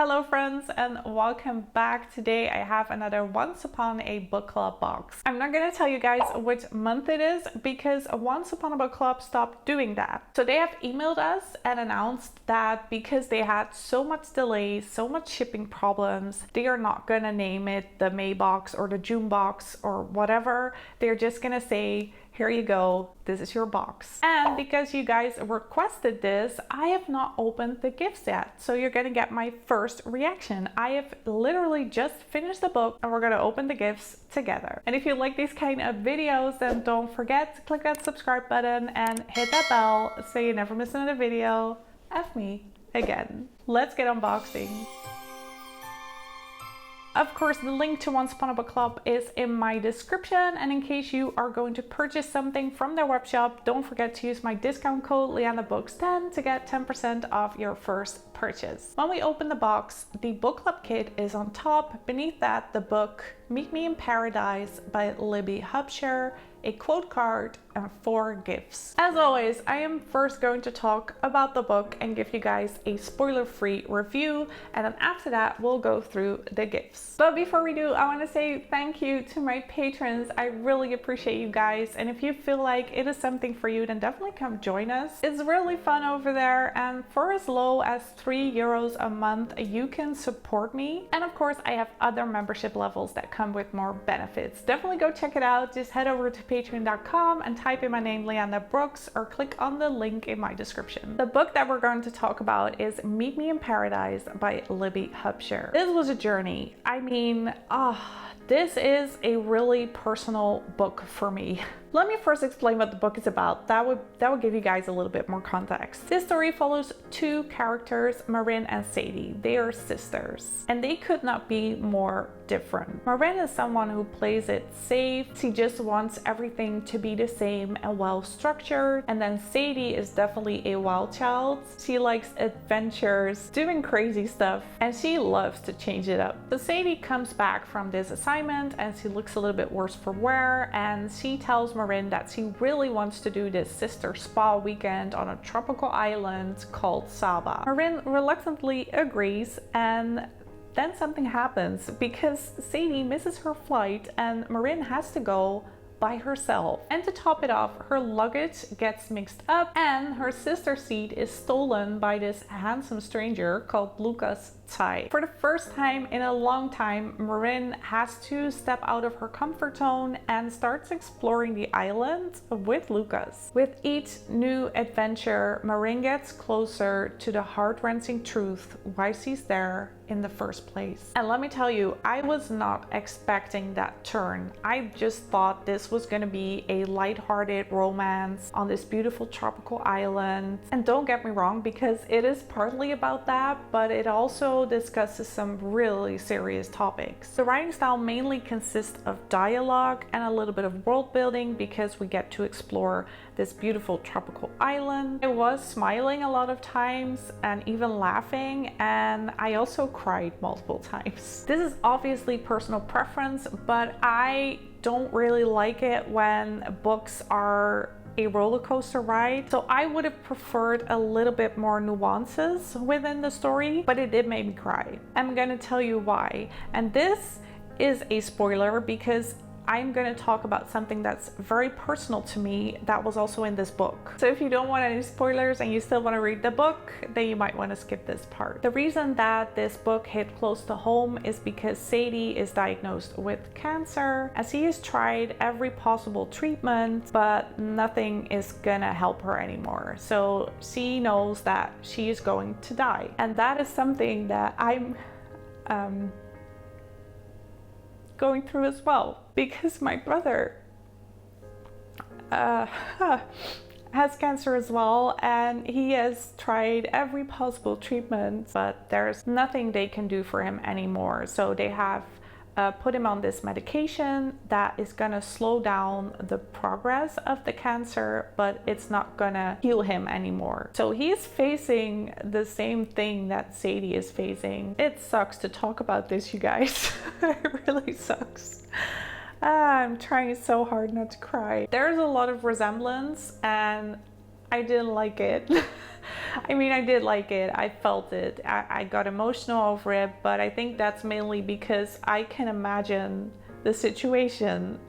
Hello friends and welcome back. Today I have another Once Upon a Book Club box. I'm not gonna tell you guys which month it is because Once Upon a Book Club stopped doing that. So they have emailed us and announced that because they had so much delays, so much shipping problems, they are not gonna name it the May box or the June box or whatever. They're just gonna say, here you go, this is your box. And because you guys requested this, I have not opened the gifts yet. So you're gonna get my first reaction. I have literally just finished the book and we're gonna open the gifts together. And if you like these kind of videos, then don't forget to click that subscribe button and hit that bell so you never miss another video of me again. Let's get unboxing. Of course, the link to Once Upon a Book Club is in my description, and in case you are going to purchase something from their web shop, don't forget to use my discount code LeandaBooks10 to get 10% off your first purchase. When we open the box, the book club kit is on top. Beneath that, the book Meet Me in Paradise by Libby Hubscher, a quote card, and 4 gifts. As always, I am first going to talk about the book and give you guys a spoiler-free review, and then after that we'll go through the gifts. But before we do, I want to say thank you to my patrons. I really appreciate you guys, and if you feel like it is something for you, then definitely come join us. It's really fun over there, and for as low as €3 a month you can support me. And of course I have other membership levels that come with more benefits. Definitely go check it out. Just head over to patreon.com and type in my name, Leanda Brooks, or click on the link in my description. The book that we're going to talk about is Meet Me in Paradise by Libby Hubscher. This was a journey. I mean, this is a really personal book for me. Let me first explain what the book is about. That would give you guys a little bit more context. This story follows 2 characters, Marin and Sadie. They are sisters, and they could not be more different. Marin is someone who plays it safe. She just wants everything to be the same and well structured. And then Sadie is definitely a wild child. She likes adventures, doing crazy stuff, and she loves to change it up. So Sadie comes back from this assignment and she looks a little bit worse for wear, and she tells Marin that she really wants to do this sister spa weekend on a tropical island called Saba. Marin reluctantly agrees, and then something happens because Sadie misses her flight and Marin has to go by herself. And to top it off, her luggage gets mixed up and her sister's seat is stolen by this handsome stranger called Lucas Tsai. For the first time in a long time, Marin has to step out of her comfort zone and starts exploring the island with Lucas. With each new adventure, Marin gets closer to the heart-wrenching truth why she's there in the first place. And let me tell you, I was not expecting that turn. I just thought this was gonna be a lighthearted romance on this beautiful tropical island. And don't get me wrong, because it is partly about that, but it also discusses some really serious topics. The writing style mainly consists of dialogue and a little bit of world building because we get to explore this beautiful tropical island. I was smiling a lot of times and even laughing, and I also cried multiple times. This is obviously personal preference, but I don't really like it when books are a roller coaster ride. So I would have preferred a little bit more nuances within the story, but it did make me cry. I'm gonna tell you why. And this is a spoiler because I'm going to talk about something that's very personal to me that was also in this book. So if you don't want any spoilers and you still want to read the book, then you might want to skip this part. The reason that this book hit close to home is because Sadie is diagnosed with cancer and she has tried every possible treatment, but nothing is gonna help her anymore. So she knows that she is going to die. And that is something that I'm going through as well, because my brother has cancer as well, and he has tried every possible treatment, but there's nothing they can do for him anymore. So they have put him on this medication that is gonna slow down the progress of the cancer, but it's not gonna heal him anymore. So he's facing the same thing that Sadie is facing. It sucks to talk about this, you guys. It really sucks. I'm trying so hard not to cry. There's a lot of resemblance and I didn't like it. I mean, I did like it. I felt it. I got emotional over it, but I think that's mainly because I can imagine the situation.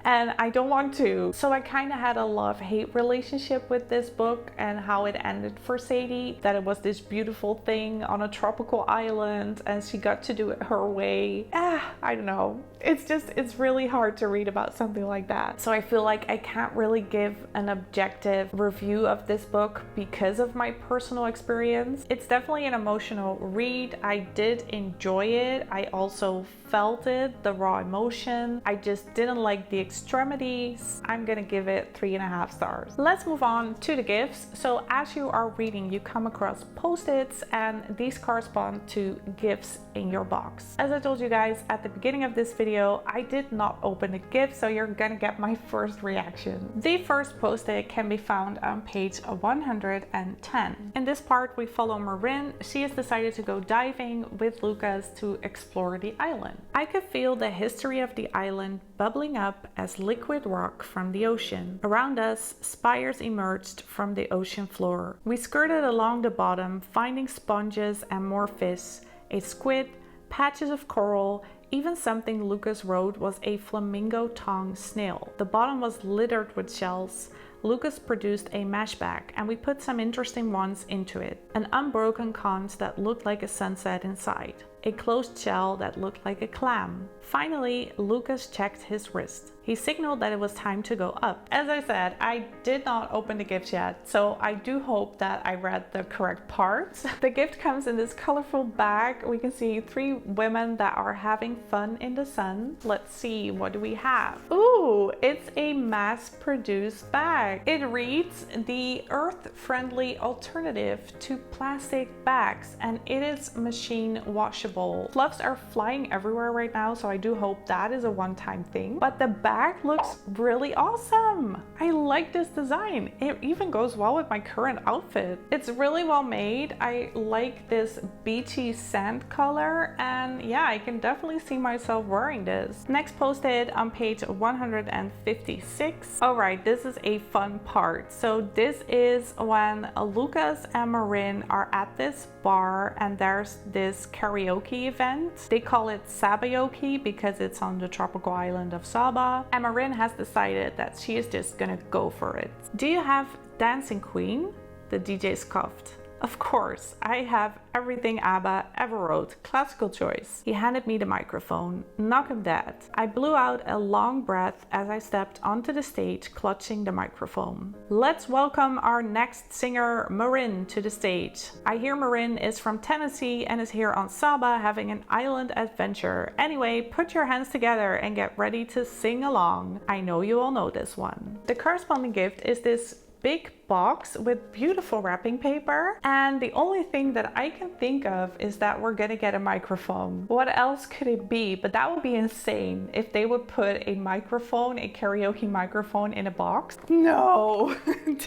And I don't want to. So I kind of had a love-hate relationship with this book and how it ended for Sadie, that it was this beautiful thing on a tropical island and she got to do it her way. I don't know. It's really hard to read about something like that. So I feel like I can't really give an objective review of this book because of my personal experience. It's definitely an emotional read. I did enjoy it. I also felt it, the raw emotion. I just didn't like the extremities. I'm gonna give it 3.5 stars. Let's move on to the gifts. So as you are reading, you come across post-its, and these correspond to gifts in your box. As I told you guys at the beginning of this video, I did not open the gift, so you're gonna get my first reaction. The first post-it can be found on page 110. In this part, we follow Marin. She has decided to go diving with Lucas to explore the island. I could feel the history of the island bubbling up as liquid rock from the ocean. Around us, spires emerged from the ocean floor. We skirted along the bottom, finding sponges and more fish, a squid, patches of coral. Even something Lucas wrote was a flamingo tongue snail. The bottom was littered with shells. Lucas produced a mesh bag and we put some interesting ones into it. An unbroken conch that looked like a sunset inside. A closed shell that looked like a clam. Finally, Lucas checked his wrist. He signaled that it was time to go up. As I said, I did not open the gift yet, so I do hope that I read the correct parts. The gift comes in this colorful bag. We can see 3 women that are having fun in the sun. Let's see, what do we have? Ooh, it's a mass-produced bag. It reads the earth-friendly alternative to plastic bags, and it is machine washable. Fluffs are flying everywhere right now, so I do hope that is a one-time thing. But the bag looks really awesome. I like this design. It even goes well with my current outfit. It's really well made. I like this beachy sand color, and yeah, I can definitely see myself wearing this. Next post-it on page 156. All right, this is a fun part. So this is when Lucas and Marin are at this bar and there's this karaoke event. They call it Sabayoke because it's on the tropical island of Saba, and Marin has decided that she is just gonna go for it. Do you have Dancing Queen? The DJ scoffed. Of course, I have everything ABBA ever wrote, classical choice. He handed me the microphone. Knock him dead. I blew out a long breath as I stepped onto the stage, clutching the microphone. Let's welcome our next singer, Marin, to the stage. I hear Marin is from Tennessee and is here on Saba having an island adventure. Anyway, put your hands together and get ready to sing along. I know you all know this one. The corresponding gift is this big box with beautiful wrapping paper, and the only thing that I can think of is that we're gonna get a microphone. What else could it be? But that would be insane if they would put a microphone, a karaoke microphone, in a box. No,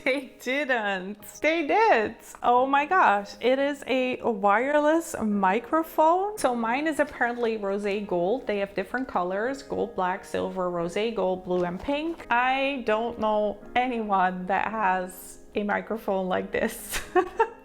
they didn't. They did. Oh my gosh, it is a wireless microphone. So mine is apparently rose gold. They have different colors: gold, black, silver, rose gold, blue, and pink. I don't know anyone that has a microphone like this.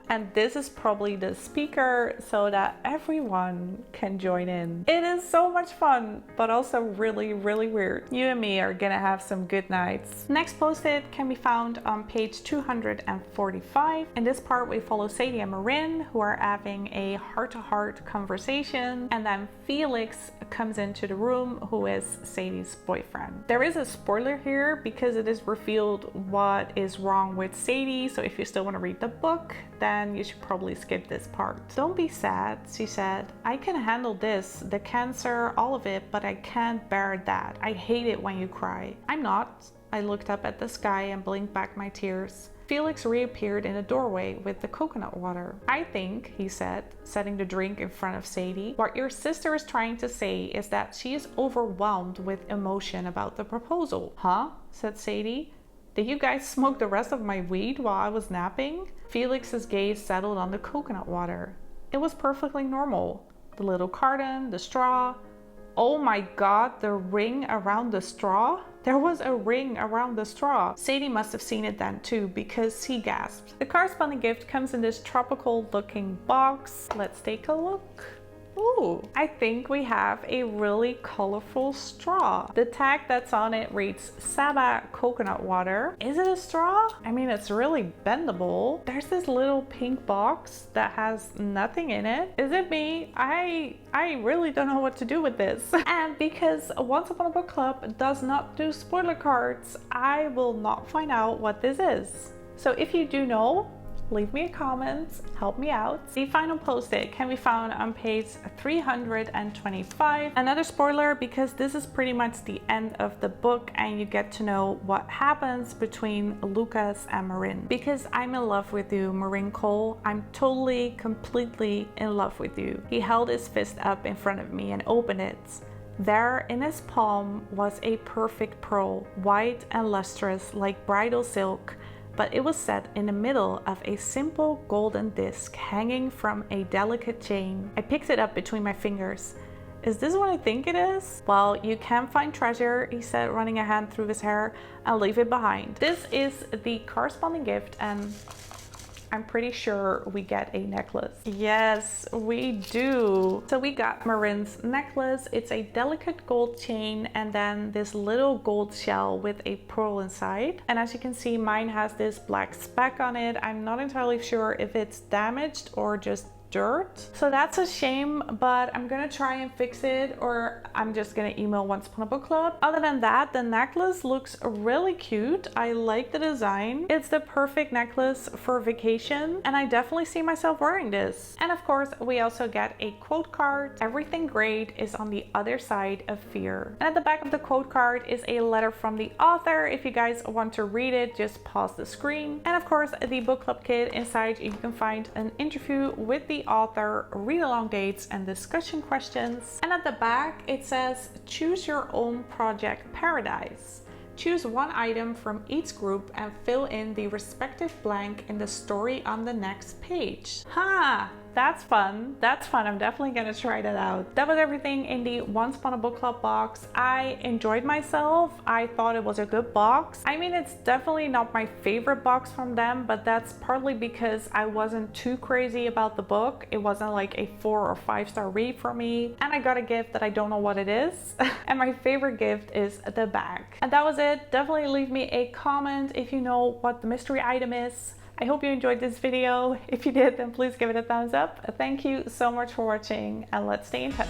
And this is probably the speaker so that everyone can join in. It is so much fun, but also really, really weird. You and me are gonna have some good nights. Next post-it can be found on page 245. In this part, we follow Sadie and Marin, who are having a heart-to-heart conversation, and then Felix comes into the room, who is Sadie's boyfriend. There is a spoiler here because it is revealed what is wrong with Sadie, so if you still want to read the book, then you should probably skip this part. Don't be sad, she said. I can handle this, the cancer, all of it, but I can't bear that. I hate it when you cry. I'm not. I looked up at the sky and blinked back my tears. Felix reappeared in the doorway with the coconut water. I think, he said, setting the drink in front of Sadie, what your sister is trying to say is that she is overwhelmed with emotion about the proposal. Huh? Said Sadie. Did you guys smoke the rest of my weed while I was napping? Felix's gaze settled on the coconut water. It was perfectly normal. The little carton, the straw. Oh my god, the ring around the straw? There was a ring around the straw. Sadie must have seen it then too, because he gasped. The corresponding gift comes in this tropical looking box. Let's take a look. Ooh, I think we have a really colorful straw. The tag that's on it reads Saba coconut water. Is it a straw? I mean, it's really bendable. There's this little pink box that has nothing in it. Is it me? I really don't know what to do with this. And because Once Upon a Book Club does not do spoiler cards, I will not find out what this is. So if you do know, leave me a comment, help me out. The final post-it can be found on page 325. Another spoiler, because this is pretty much the end of the book and you get to know what happens between Lucas and Marin. Because I'm in love with you, Marin Cole. I'm totally, completely in love with you. He held his fist up in front of me and opened it. There in his palm was a perfect pearl, white and lustrous like bridal silk, but it was set in the middle of a simple golden disc hanging from a delicate chain. I picked it up between my fingers. Is this what I think it is? Well, you can find treasure, he said, running a hand through his hair, and leave it behind. This is the corresponding gift, and I'm pretty sure we get a necklace. Yes, we do. So we got Marin's necklace. It's a delicate gold chain and then this little gold shell with a pearl inside. And as you can see, mine has this black speck on it. I'm not entirely sure if it's damaged or just dirt. So that's a shame, but I'm gonna try and fix it, or I'm just gonna email Once Upon a Book Club. Other than that, the necklace looks really cute. I like the design. It's the perfect necklace for vacation, and I definitely see myself wearing this. And of course, we also get a quote card. Everything great is on the other side of fear. And at the back of the quote card is a letter from the author. If you guys want to read it, just pause the screen. And of course, the book club kit. Inside you can find an interview with the author, read-along dates and discussion questions. And at the back it says, choose your own project paradise. Choose one item from each group and fill in the respective blank in the story on the next page. Ha! That's fun. That's fun. I'm definitely gonna try that out. That was everything in the Once Upon a Book Club box. I enjoyed myself. I thought it was a good box. I mean, it's definitely not my favorite box from them, but that's partly because I wasn't too crazy about the book. It wasn't like a 4 or 5 star read for me. And I got a gift that I don't know what it is. And my favorite gift is the bag. And that was it. Definitely leave me a comment if you know what the mystery item is. I hope you enjoyed this video. If you did, then please give it a thumbs up. Thank you so much for watching, and let's stay in touch.